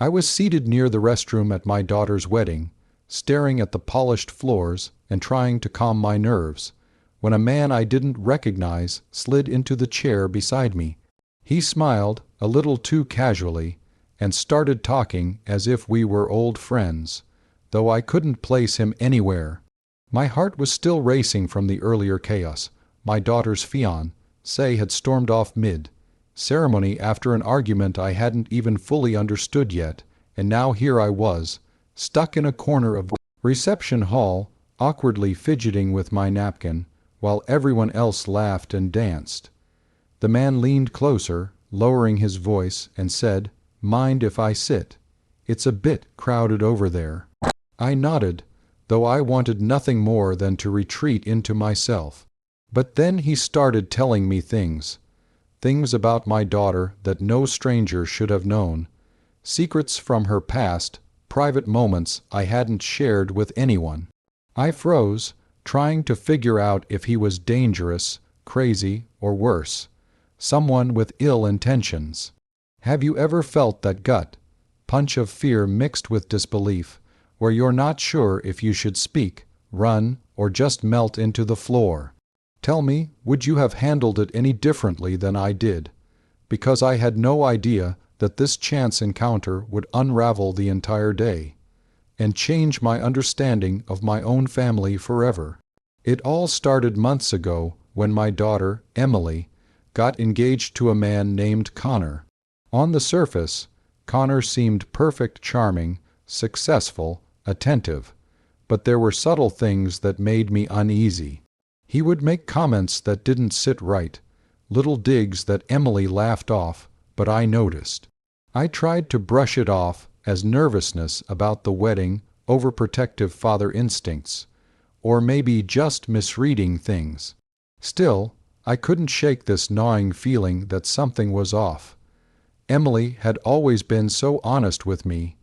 I was seated near the restroom at my daughter's wedding, staring at the polished floors and trying to calm my nerves, when a man I didn't recognize slid into the chair beside me. He smiled, a little too casually, and started talking as if we were old friends, though I couldn't place him anywhere. My heart was still racing from the earlier chaos. My daughter's fiancé had stormed off mid-ceremony after an argument I hadn't even fully understood yet, and now here I was, stuck in a corner of the reception hall, awkwardly fidgeting with my napkin, while everyone else laughed and danced. The man leaned closer, lowering his voice, and said, "Mind if I sit? It's a bit crowded over there." I nodded, though I wanted nothing more than to retreat into myself. But then he started telling me things about my daughter that no stranger should have known, secrets from her past, private moments I hadn't shared with anyone. I froze, trying to figure out if he was dangerous, crazy, or worse, someone with ill intentions. Have you ever felt that gut punch of fear mixed with disbelief, where you're not sure if you should speak, run, or just melt into the floor? Tell me, would you have handled it any differently than I did? Because I had no idea that this chance encounter would unravel the entire day and change my understanding of my own family forever. It all started months ago when my daughter, Emily, got engaged to a man named Connor. On the surface, Connor seemed perfect, charming, successful, attentive, but there were subtle things that made me uneasy. He would make comments that didn't sit right, little digs that Emily laughed off, but I noticed. I tried to brush it off as nervousness about the wedding, overprotective father instincts, or maybe just misreading things. Still, I couldn't shake this gnawing feeling that something was off. Emily had always been so honest with me,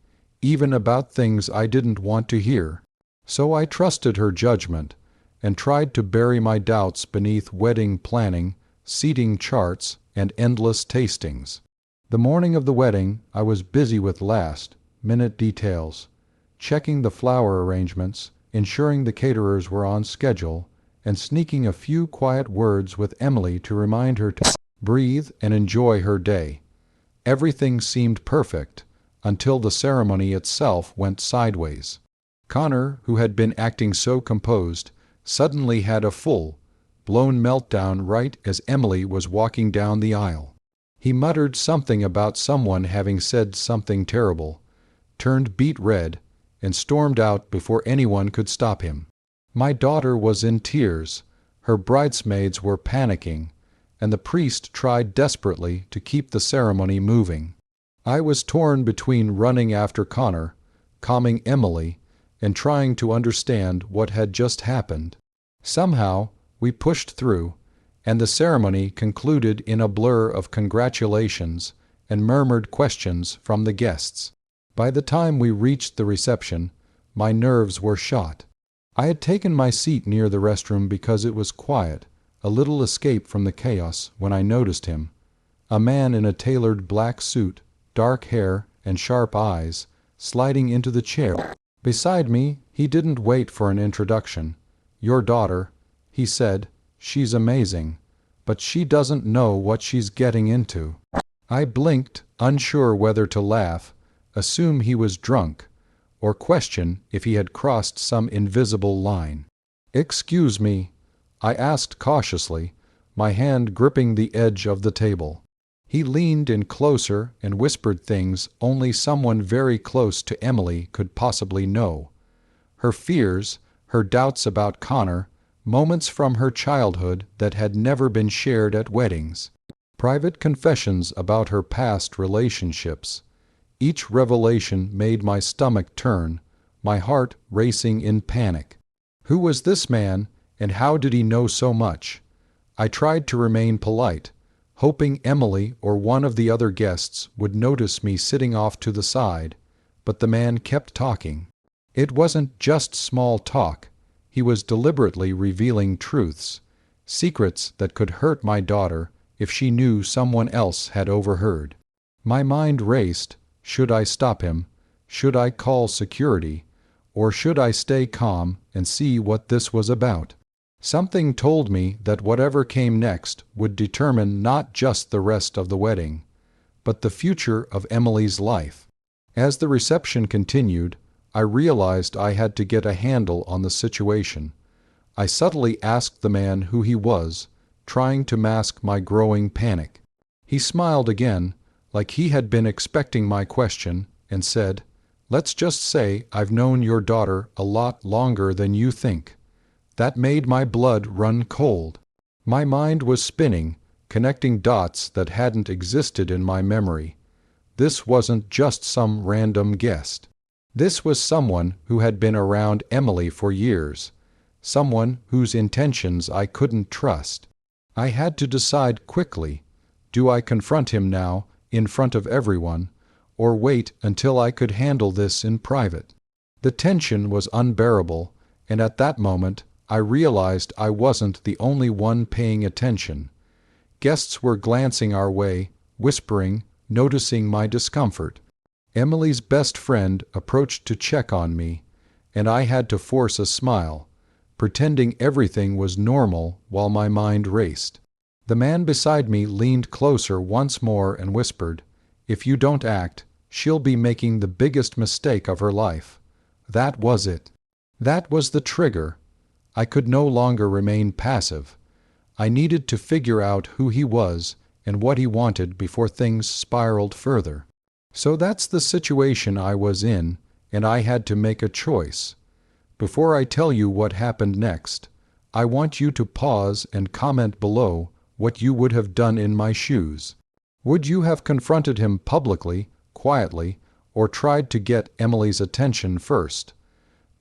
even about things I didn't want to hear. So I trusted her judgment and tried to bury my doubts beneath wedding planning, seating charts, and endless tastings. The morning of the wedding, I was busy with last-minute details, checking the flower arrangements, ensuring the caterers were on schedule, and sneaking a few quiet words with Emily to remind her to breathe and enjoy her day. Everything seemed perfect until the ceremony itself went sideways. Connor, who had been acting so composed, suddenly had a full-blown meltdown right as Emily was walking down the aisle. He muttered something about someone having said something terrible, turned beet red, and stormed out before anyone could stop him. My daughter was in tears, her bridesmaids were panicking, and the priest tried desperately to keep the ceremony moving. I was torn between running after Connor, calming Emily, and trying to understand what had just happened. Somehow, we pushed through, and the ceremony concluded in a blur of congratulations and murmured questions from the guests. By the time we reached the reception, my nerves were shot. I had taken my seat near the restroom because it was quiet, a little escape from the chaos, when I noticed him. A man in a tailored black suit, dark hair, and sharp eyes, sliding into the chair beside me. He didn't wait for an introduction. "Your daughter," he said, "she's amazing, but she doesn't know what she's getting into." I blinked, unsure whether to laugh, assume he was drunk, or question if he had crossed some invisible line. "Excuse me," I asked cautiously, my hand gripping the edge of the table. He leaned in closer and whispered things only someone very close to Emily could possibly know. Her fears, her doubts about Connor, moments from her childhood that had never been shared at weddings, private confessions about her past relationships. Each revelation made my stomach turn, my heart racing in panic. Who was this man, and how did he know so much? I tried to remain polite, hoping Emily or one of the other guests would notice me sitting off to the side, but the man kept talking. It wasn't just small talk. He was deliberately revealing truths, secrets that could hurt my daughter if she knew someone else had overheard. My mind raced, Should I stop him? Should I call security? Or should I stay calm and see what this was about? Something told me that whatever came next would determine not just the rest of the wedding, but the future of Emily's life. As the reception continued, I realized I had to get a handle on the situation. I subtly asked the man who he was, trying to mask my growing panic. He smiled again, like he had been expecting my question, and said, "Let's just say I've known your daughter a lot longer than you think." That made my blood run cold. My mind was spinning, connecting dots that hadn't existed in my memory. This wasn't just some random guest. This was someone who had been around Emily for years, someone whose intentions I couldn't trust. I had to decide quickly. Do I confront him now, in front of everyone, or wait until I could handle this in private? The tension was unbearable, and at that moment, I realized I wasn't the only one paying attention. Guests were glancing our way, whispering, noticing my discomfort. Emily's best friend approached to check on me, and I had to force a smile, pretending everything was normal while my mind raced. The man beside me leaned closer once more and whispered, "If you don't act, she'll be making the biggest mistake of her life." That was it. That was the trigger. I could no longer remain passive. I needed to figure out who he was and what he wanted before things spiraled further. So that's the situation I was in, and I had to make a choice. Before I tell you what happened next, I want you to pause and comment below what you would have done in my shoes. Would you have confronted him publicly, quietly, or tried to get Emily's attention first?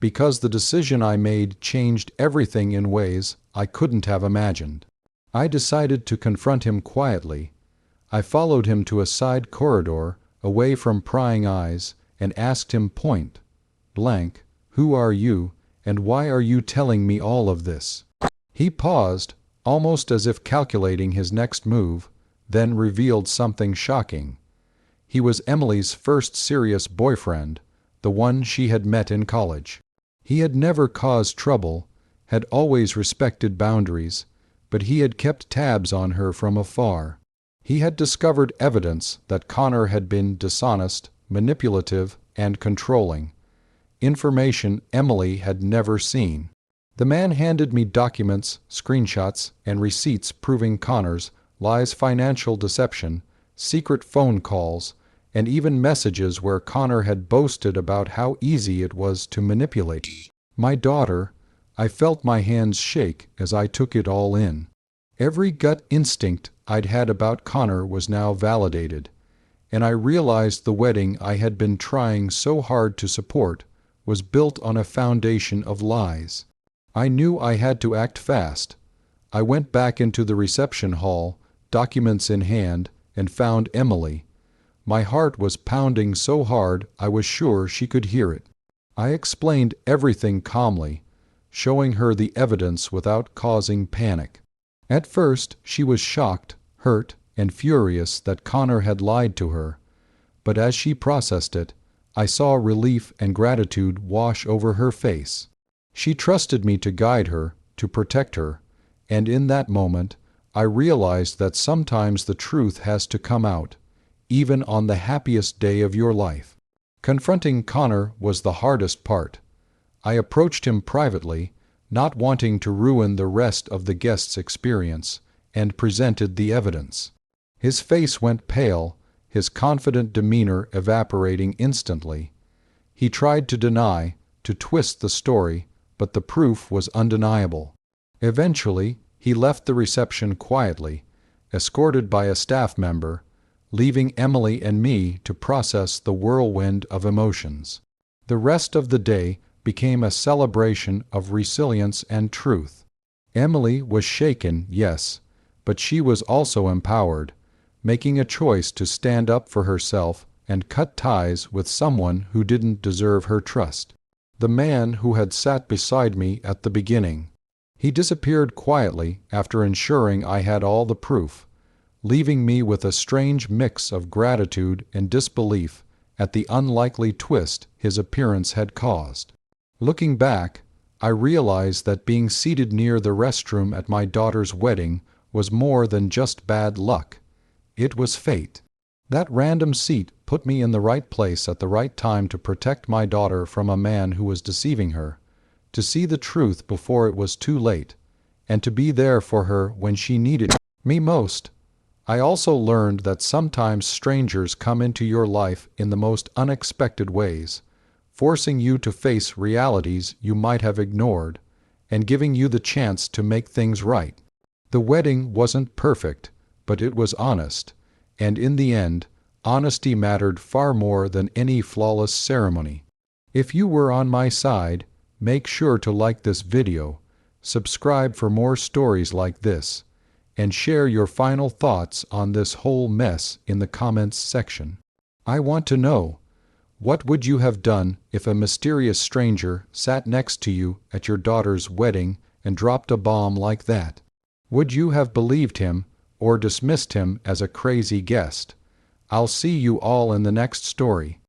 Because the decision I made changed everything in ways I couldn't have imagined. I decided to confront him quietly. I followed him to a side corridor, away from prying eyes, and asked him point blank, "Who are you, and why are you telling me all of this?" He paused, almost as if calculating his next move, then revealed something shocking. He was Emily's first serious boyfriend, the one she had met in college. He had never caused trouble, had always respected boundaries, but he had kept tabs on her from afar. He had discovered evidence that Connor had been dishonest, manipulative, and controlling. Information Emily had never seen. The man handed me documents, screenshots, and receipts proving Connor's lies, financial deception, secret phone calls, and even messages where Connor had boasted about how easy it was to manipulate my daughter. I felt my hands shake as I took it all in. Every gut instinct I'd had about Connor was now validated, and I realized the wedding I had been trying so hard to support was built on a foundation of lies. I knew I had to act fast. I went back into the reception hall, documents in hand, and found Emily. My heart was pounding so hard I was sure she could hear it. I explained everything calmly, showing her the evidence without causing panic. At first, she was shocked, hurt, and furious that Connor had lied to her, but as she processed it, I saw relief and gratitude wash over her face. She trusted me to guide her, to protect her, and in that moment, I realized that sometimes the truth has to come out, even on the happiest day of your life. Confronting Connor was the hardest part. I approached him privately, not wanting to ruin the rest of the guest's experience, and presented the evidence. His face went pale, his confident demeanor evaporating instantly. He tried to deny, to twist the story, but the proof was undeniable. Eventually, he left the reception quietly, escorted by a staff member, leaving Emily and me to process the whirlwind of emotions. The rest of the day became a celebration of resilience and truth. Emily was shaken, yes, but she was also empowered, making a choice to stand up for herself and cut ties with someone who didn't deserve her trust. The man who had sat beside me at the beginning. He disappeared quietly after ensuring I had all the proof, leaving me with a strange mix of gratitude and disbelief at the unlikely twist his appearance had caused. Looking back, I realized that being seated near the restroom at my daughter's wedding was more than just bad luck. It was fate. That random seat put me in the right place at the right time to protect my daughter from a man who was deceiving her, to see the truth before it was too late, and to be there for her when she needed me most. I also learned that sometimes strangers come into your life in the most unexpected ways, forcing you to face realities you might have ignored, and giving you the chance to make things right. The wedding wasn't perfect, but it was honest, and in the end, honesty mattered far more than any flawless ceremony. If you were on my side, make sure to like this video, subscribe for more stories like this, and share your final thoughts on this whole mess in the comments section. I want to know, what would you have done if a mysterious stranger sat next to you at your daughter's wedding and dropped a bomb like that? Would you have believed him or dismissed him as a crazy guest? I'll see you all in the next story.